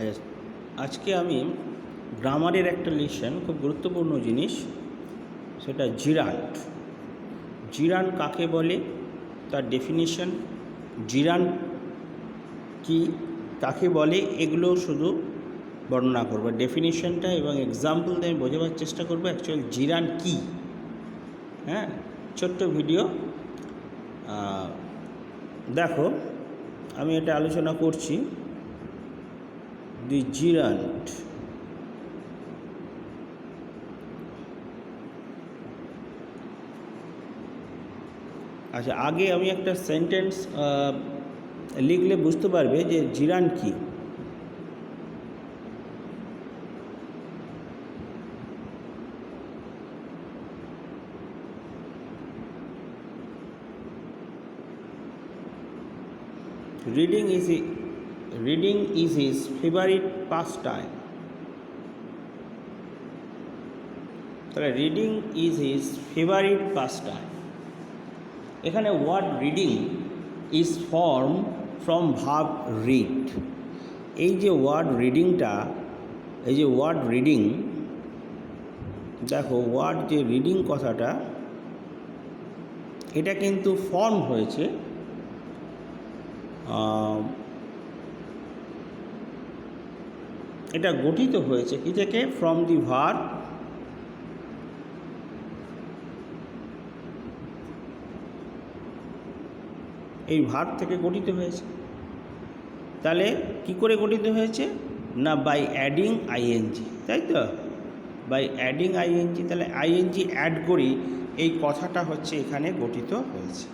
আচ্ছা, আজকে আমি গ্রামারের একটা লেসন, খুব গুরুত্বপূর্ণ জিনিস, সেটা জিরান্ট। জিরান্ট কাকে বলে, তার ডেফিনিশন, জিরান্ট কি, কাকে বলে, এগুলো শুধু বর্ণনা করবো। ডেফিনিশনটা এবং এক্সাম্পল দিয়ে আমি বোঝাবার চেষ্টা করবো অ্যাকচুয়ালি জিরান্ট কি। হ্যাঁ, ছোট্ট ভিডিও দেখো, আমি এটা আলোচনা করছি। দি জিরান্ট, আচ্ছা আগে আমি একটা সেন্টেন্স লিখলে বুঝতে পারবে যে জিরান্ট কি। Reading is his favorite pastime. তাহলে reading is his favourite pastime. এখানে word reading is form from verb read. এই যে ওয়ার্ড রিডিংটা, এই যে ওয়ার্ড রিডিং, দেখো ওয়ার্ড যে রিডিং কথাটা, এটা কিন্তু ফর্ম হয়েছে এটা গঠিত হয়েছে কি থেকে? ফ্রম দি ভার্ব এই ভার্ব থেকে গঠিত হয়েছে। তাহলে কি করে গঠিত হয়েছে না, বাই অ্যাডিং আইএনজি, তাই তো? By adding ING. তাহলে আইএনজি অ্যাড করি এই কথাটা হচ্ছে এখানে গঠিত হয়েছে।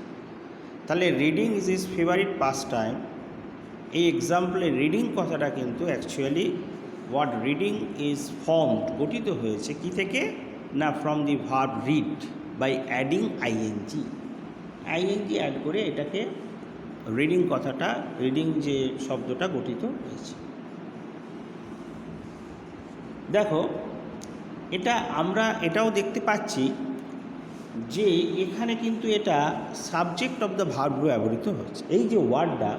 তাহলে reading is is favourite pastime, এই এক্সাম্পলে রিডিং কথাটা কিন্তু actually word reading is formed, গঠিত হয়েছে কি থেকে না, from the verb read by adding ING. ING add করে এটাকে রিডিং কথাটা, রিডিং যে শব্দটা গঠিত হয়েছে। দেখো, এটা আমরা এটাও দেখতে পাচ্ছি যে এখানে কিন্তু এটা সাবজেক্ট অফ দ্য ভার্ব ব্যবহৃত হচ্ছে। এই যে ওয়ার্ডটা,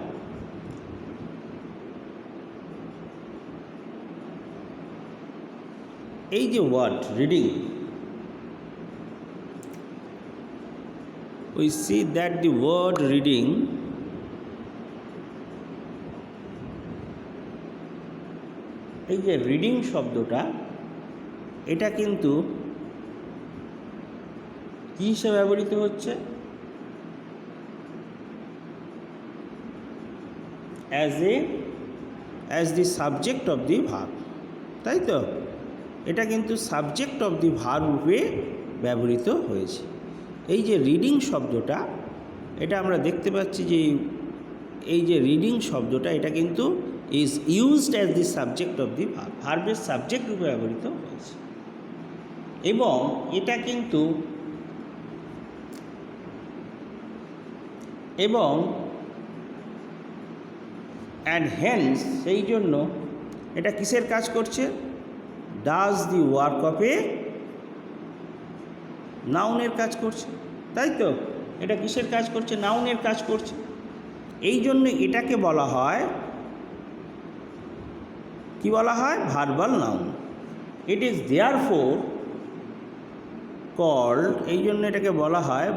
এই যে word reading, we see that the word reading এই যে রিডিং শব্দটা, এটা কিন্তু কী হিসেবে ব্যবহৃত হচ্ছে? As the subject of the verb, তাই তো? এটা কিন্তু সাবজেক্ট অফ দি ভার্ব রূপে ব্যবহৃত হয়েছে। এই যে রিডিং শব্দটা, এটা আমরা দেখতে পাচ্ছি যে এই যে রিডিং শব্দটা, এটা কিন্তু is used as the subject of the verb, ভার্বের সাবজেক্ট রূপে ব্যবহৃত হয়েছে। এবং এটা কিন্তু অ্যান্ড হেন্স, সেই জন্য এটা কিসের কাজ করছে? ডাজ দি ওয়ার্ক অফ এ নাউনের কাজ করছে, তাই তো? এটা কিসের কাজ করছে? নাউনের কাজ করছে। এই জন্য এটাকে বলা হয়, কি বলা হয়? Verbal noun. It is therefore called, এই জন্য এটাকে বলা হয়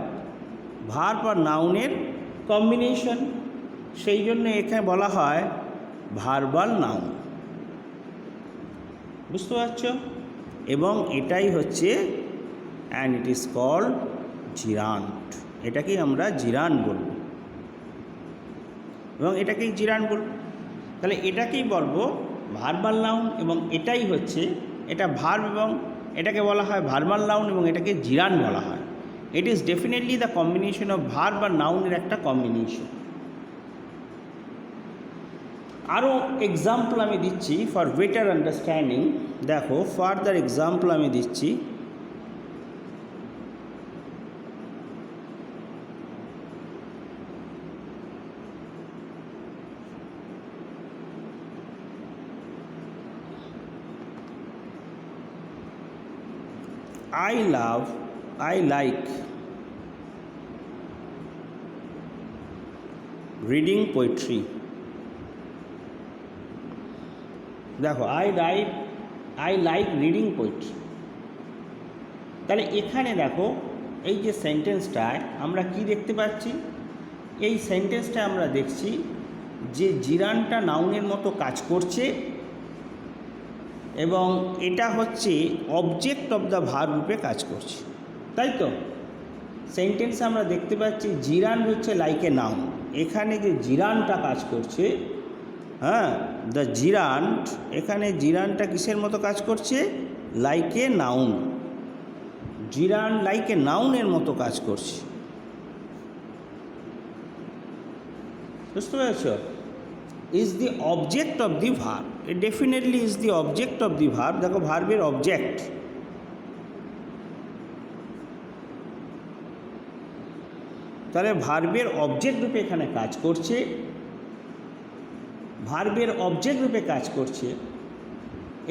ভার্ব আর নাউনের কম্বিনেশন, সেই জন্য এখানে বলা হয় ভার্বাল নাউন। বুঝতে পারছ? এবং এটাই হচ্ছে and it is called gerund. এটাকেই আমরা জিরান্ট বলব, এবং এটাকেই জিরান্ট বলব। তাহলে এটাকেই বলবো ভার্বাল নাউন, এবং এটাই হচ্ছে, এটা ভার্ব এবং এটাকে বলা হয় ভার্বাল নাউন, এবং এটাকে জিরান্ট বলা হয়। It is definitely the combination of verb আর নাউনের একটা কম্বিনেশন। আরও এক্সাম্পল আমি দিচ্ছি ফর বেটার আন্ডারস্ট্যান্ডিং। দেখো, ফার্দার এক্সাম্পল আমি দিচ্ছি। I like reading poetry. দেখো আই লাইক রিডিং পোয়েট্রি। তাহলে এখানে দেখো এই যে সেন্টেন্সটায় আমরা কি দেখতে পাচ্ছি, এই সেন্টেন্সটায় আমরা দেখছি যে জিরানটা নাউনের মতো কাজ করছে এবং এটা হচ্ছে অবজেক্ট অফ দ্য ভার্ব রূপে কাজ করছে, তাই তো? সেন্টেন্সে আমরা দেখতে পাচ্ছি জিরান হচ্ছে লাইক এ নাউন। এখানে যে জিরানটা কাজ করছে, হ্যাঁ, দ্য জিরান্ট, এখানে জিরানটা কিসের মতো কাজ করছে? Like a noun. Gerund like a নাউনের মতো কাজ করছে, বুঝতে পেরেছ? Is the object of the verb, it definitely is the object of the verb. দেখো ভার্বের অবজেক্ট, তাহলে ভার্বের অবজেক্ট রূপে এখানে কাজ করছে, ভার্বের অবজেক্ট রূপে কাজ করছে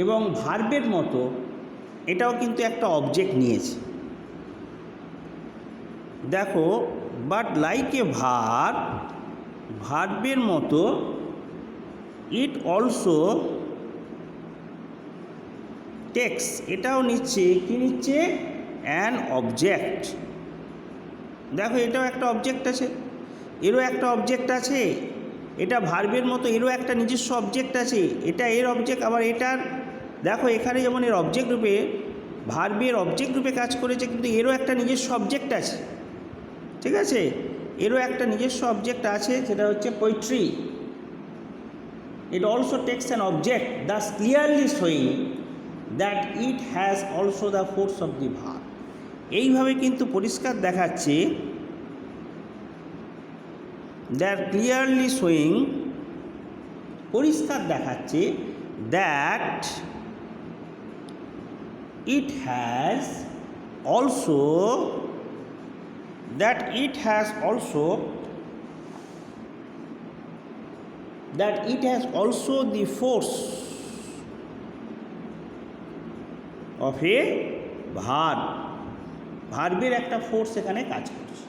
এবং ভার্বের মতো এটাও কিন্তু একটা অবজেক্ট নিয়েছে। দেখো বাট লাইক এ ভার্ব, ভার্বের মতো ইট অলসো টেক্স, এটাও নিচ্ছে, কি নিচ্ছে? An object. দেখো এটাও একটা অবজেক্ট আছে, এরও একটা অবজেক্ট আছে, এটা ভার্বের মতো এরও একটা নিজস্ব অবজেক্ট আছে, এটা এর অবজেক্ট, আবার এটার দেখো এখানে যেমন এর অবজেক্ট রূপে ভার্বের অবজেক্ট রূপে কাজ করেছে, কিন্তু এরও একটা নিজস্ব অবজেক্ট আছে, ঠিক আছে? এরও একটা নিজস্ব অবজেক্ট আছে, সেটা হচ্ছে poetry. It also takes an object, thus clearly showing that it has also the force of the verb. এইভাবে কিন্তু পরিষ্কার দেখাচ্ছে, দ্যাট ক্লিয়ারলি শোয়িং, পরিষ্কার দেখাচ্ছে that it has also, that it has also the force of a verb, ভার্বের একটা force এখানে কাজ করছে।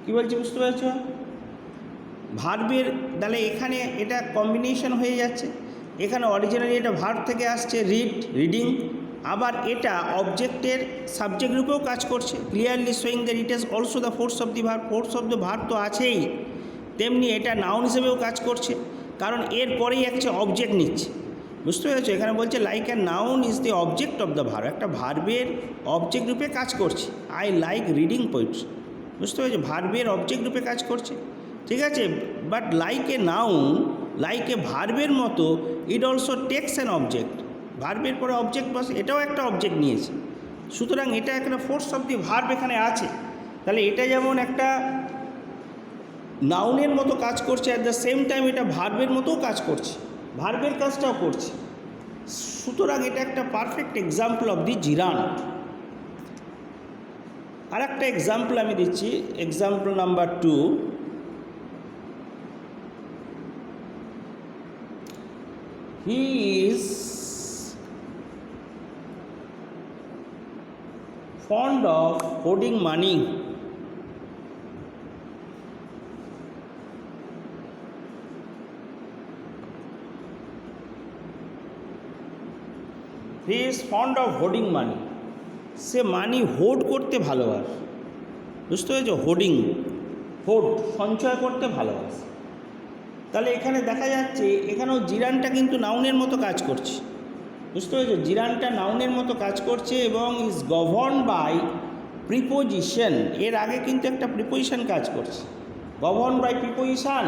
কি বলছি বুঝতে পারছো? ভার্বের, তাহলে এখানে এটা কম্বিনেশন হয়ে যাচ্ছে, এখানে অরিজিনালি এটা ভার্ব থেকে আসছে রিডিং, আবার এটা অবজেক্টের সাবজেক্ট রূপেও কাজ করছে, clearly showing that it has also the force of the verb, force of the verb তো আছেই, তেমনি এটা নাউন হিসেবেও কাজ করছে, কারণ এর পরেই একটা অবজেক্ট নিচ্ছে, বুঝতে পেরেছো? এখানে বলছে like an noun is the object of the verb, একটা ভার্বের অবজেক্ট রূপে কাজ করছে। আই লাইক রিডিং পোয়েট্রি, বুঝতে পেরেছো? ভার্বের অবজেক্ট রূপে কাজ করছে, ঠিক আছে? But like a noun, like a ভার্বের মতো it also takes an object, ভার্বের পরে অবজেক্ট বসে, এটাও একটা অবজেক্ট নিয়েছে, সুতরাং এটা একটা ফোর্স অফ দি ভার্ব এখানে আছে। তাহলে এটা যেমন একটা নাউনের মতো কাজ করছে, অ্যাট দ্য সেম টাইম এটা ভার্বের মতোও কাজ করছে, ভার্বের কাজটাও করছে, সুতরাং এটা একটা perfect example of the gerund. আর একটা এক্সাম্পল আমি দিচ্ছি, example number 2। He is fond of hoarding money. He is fond of hoarding money. সে মানি হোর্ড করতে ভালোবাসে, বুঝতে পেরেছো? হোর্ডিং, হোর্ড, সঞ্চয় করতে ভালোবাসে। তাহলে এখানে দেখা যাচ্ছে এখানেও জিরানটা কিন্তু নাউনের মতো কাজ করছে, বুঝতে পেরেছো? জিরানটা নাউনের মতো কাজ করছে এবং ইজ গভর্ন বাই প্রিপোজিশন, এর আগে কিন্তু একটা প্রিপোজিশন কাজ করছে, গভর্ন বাই প্রিপোজিশন,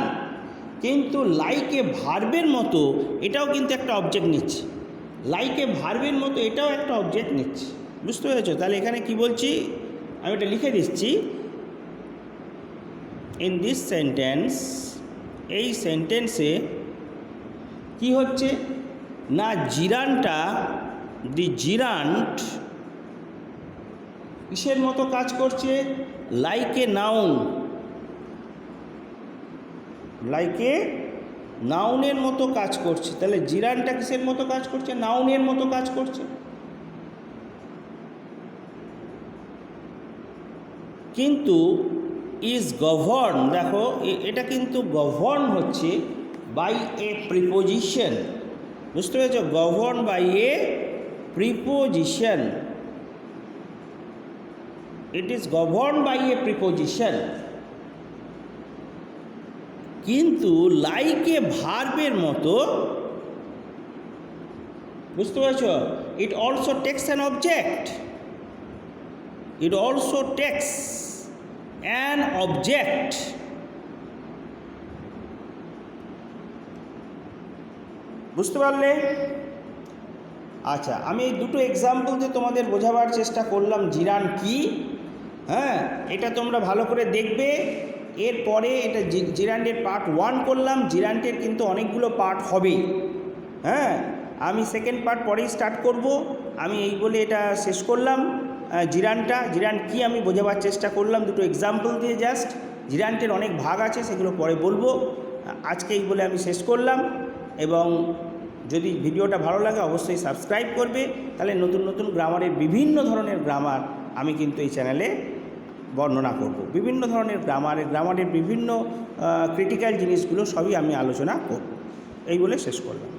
কিন্তু লাইক এ ভার্বের মতো এটাও কিন্তু একটা অবজেক্ট নিচ্ছে, লাইক এ ভার্বের মতো এটাও একটা অবজেক্ট নিচ্ছে, বুঝতে পেরেছো? তাহলে এখানে কি বলছি আমি এটা লিখে দিচ্ছি, ইন দিস সেন্টেন্স, এই সেন্টেন্সে কি হচ্ছে না, জিরানটা, দি জিরান্ট কিসের মতো কাজ করছে? Like a noun, like a নাউনের মতো কাজ করছে। তাহলে জিরানটা কিসের মতো কাজ করছে? নাউনের মতো কাজ করছে। কিন্তু ইজ গভর্ন, দেখো এটা কিন্তু গভর্ন হচ্ছে বাই এ প্রিপোজিশন, বুঝতে পেরেছ? Govern by a preposition, it is govern by a preposition. কিন্তু লাইক এ ভার্বের মতো, বুঝতে পেরেছ, it also takes an object, it also takes an object. বুঝতে পারলে? আচ্ছা, আমি এই দুটো এক্সাম্পল দিয়ে তোমাদের বোঝাবার চেষ্টা করলাম জিরান কি। হ্যাঁ, এটা তোমরা ভালো করে দেখবে। এরপরে এটা জিরান্ডের পার্ট 1 করলাম, জিরান্ডের কিন্তু অনেকগুলো পার্ট হবে। হ্যাঁ, আমি সেকেন্ড পার্ট পরেই স্টার্ট করব। আমি এই বলে এটা শেষ করলাম জিরান কি আমি বোঝাবার চেষ্টা করলাম দুটো এক্সাম্পল দিয়ে জাস্ট। জিরান্ডের অনেক ভাগ আছে, সেগুলো পরে বলবো। আজকে এই বলে আমি শেষ করলাম। এবং যদি ভিডিওটা ভালো লাগে অবশ্যই সাবস্ক্রাইব করবে, তাহলে নতুন নতুন গ্রামারের বিভিন্ন ধরনের গ্রামার আমি কিন্তু এই চ্যানেলে বর্ণনা করব। বিভিন্ন ধরনের গ্রামারের বিভিন্ন ক্রিটিক্যাল জিনিসগুলো সবই আমি আলোচনা করব। এই বলে শেষ করলাম।